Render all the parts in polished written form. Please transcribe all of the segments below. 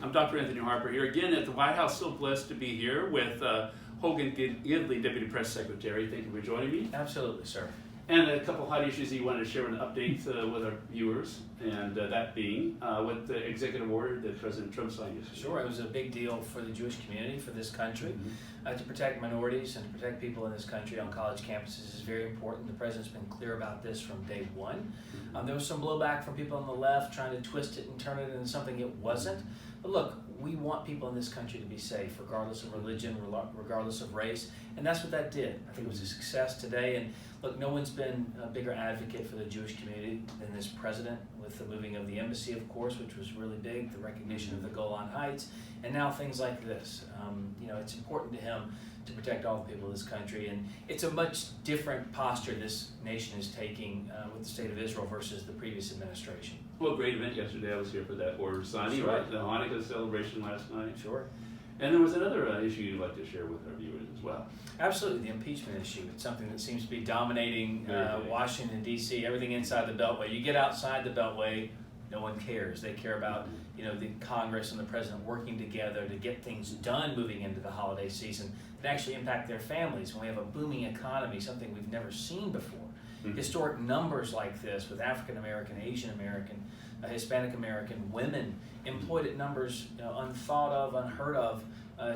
I'm Dr. Anthony Harper here again at the White House. So blessed to be here with Hogan Gidley, Deputy Press Secretary. Thank you for joining me. Absolutely, sir. And a couple hot issues he wanted to share an update with our viewers, and that being with the executive order that President Trump signed yesterday. Sure, it was a big deal for the Jewish community, for this country. To protect minorities and to protect people in this country on college campuses is very important. The president's been clear about this from day one. There was some blowback from people on the left trying to twist it and turn it into something it wasn't. But look, we want people in this country to be safe, regardless of religion, regardless of race, and that's what that did. I think it was a success today, and look, no one's been a bigger advocate for the Jewish community than this president, with the moving of the embassy, of course, which was really big, the recognition of the Golan Heights, and now things like this. It's important to him to protect all the people of this country, and it's a much different posture this nation is taking with the state of Israel versus the previous administration. Well, great event yesterday. I was here for that order signing, Sure. right? The Hanukkah celebration last night. Sure. And there was another issue you'd like to share with our viewers as well. Absolutely, the impeachment issue. It's something that seems to be dominating Washington, D.C., everything inside the Beltway. You get outside the Beltway, no one cares. They care about the Congress and the president working together to get things done moving into the holiday season that actually impact their families. When we have a booming economy, something we've never seen before. Historic numbers like this with African American, Asian American, Hispanic American women employed at numbers unthought of, unheard of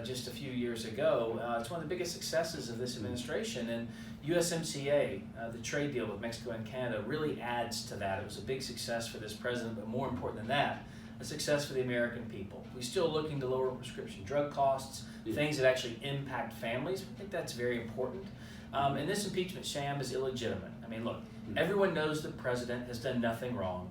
just a few years ago. It's one of the biggest successes of this administration, and USMCA, the trade deal with Mexico and Canada, really adds to that. It was a big success for this president, but more important than that, a success for the American people. We're still looking to lower prescription drug costs, things that actually impact families. I think that's very important. And this impeachment sham is illegitimate. I mean, look, everyone knows the president has done nothing wrong.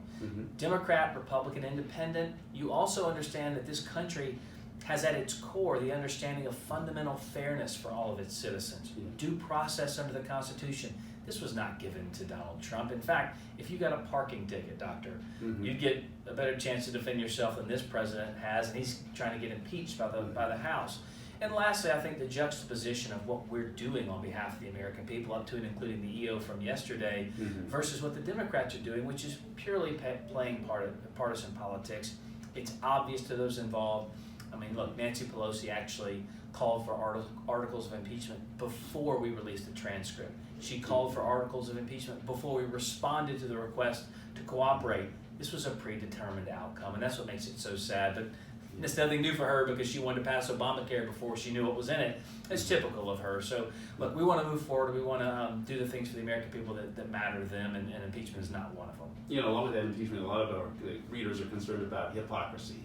Democrat, Republican, Independent, you also understand that this country has at its core the understanding of fundamental fairness for all of its citizens. Due process under the Constitution. This was not given to Donald Trump. In fact, if you got a parking ticket, Doctor, you'd get a better chance to defend yourself than this president has, and he's trying to get impeached by the House. And lastly, I think the juxtaposition of what we're doing on behalf of the American people, up to and including the EO from yesterday, versus what the Democrats are doing, which is purely playing partisan politics. It's obvious to those involved. I mean, look, Nancy Pelosi actually called for articles of impeachment before we released the transcript. She called for articles of impeachment before we responded to the request to cooperate. This was a predetermined outcome, and that's what makes it so sad. But it's nothing new for her because she wanted to pass Obamacare before she knew what was in it. It's typical of her. So, look, we want to move forward. We want to do the things for the American people that matter to them, and impeachment is not one of them. Along with that impeachment, a lot of our readers are concerned about hypocrisy.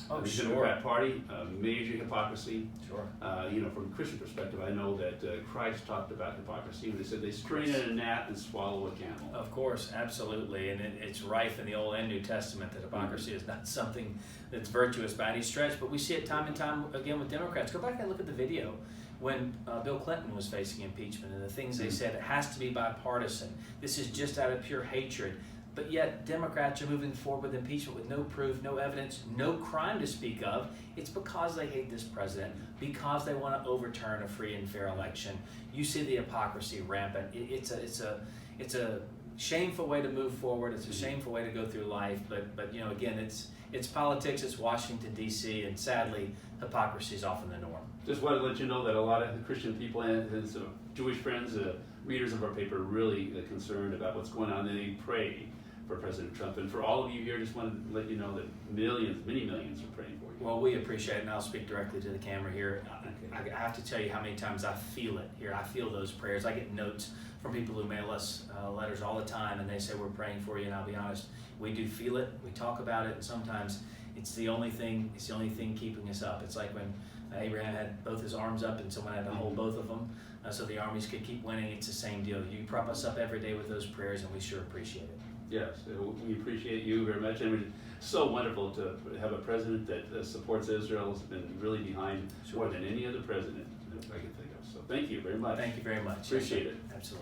Oh, the sure. Democrat Party, major hypocrisy. Sure. From a Christian perspective, I know that Christ talked about hypocrisy when he said they strain at a gnat and swallow a camel. Of course, absolutely, and it's rife in the Old and New Testament that hypocrisy is not something that's virtuous by any stretch, but we see it time and time again with Democrats. Go back and look at the video when Bill Clinton was facing impeachment and the things they said. It has to be bipartisan. This is just out of pure hatred. But yet, Democrats are moving forward with impeachment with no proof, no evidence, no crime to speak of. It's because they hate this president, because they want to overturn a free and fair election. You see the hypocrisy rampant. It's a shameful way to move forward. It's a shameful way to go through life. But again, it's politics. It's Washington D.C. and sadly, hypocrisy is often the norm. Just wanted to let you know that a lot of Christian people and some Jewish friends, readers of our paper, are really concerned about what's going on, and they pray for President Trump. And for all of you here, just wanted to let you know that many millions are praying for you. Well, we appreciate it, and I'll speak directly to the camera here. I have to tell you how many times I feel it here. I feel those prayers. I get notes from people who mail us letters all the time, and they say, we're praying for you, and I'll be honest, we do feel it, we talk about it, and sometimes it's the only thing keeping us up. It's like when Abraham had both his arms up and someone had to hold both of them so the armies could keep winning. It's the same deal. You prop us up every day with those prayers, and we sure appreciate it. Yes, we appreciate you very much, and it's so wonderful to have a president that supports Israel, has been really behind more than any other president I can think of. So thank you very much. Thank you very much. Appreciate it. Absolutely.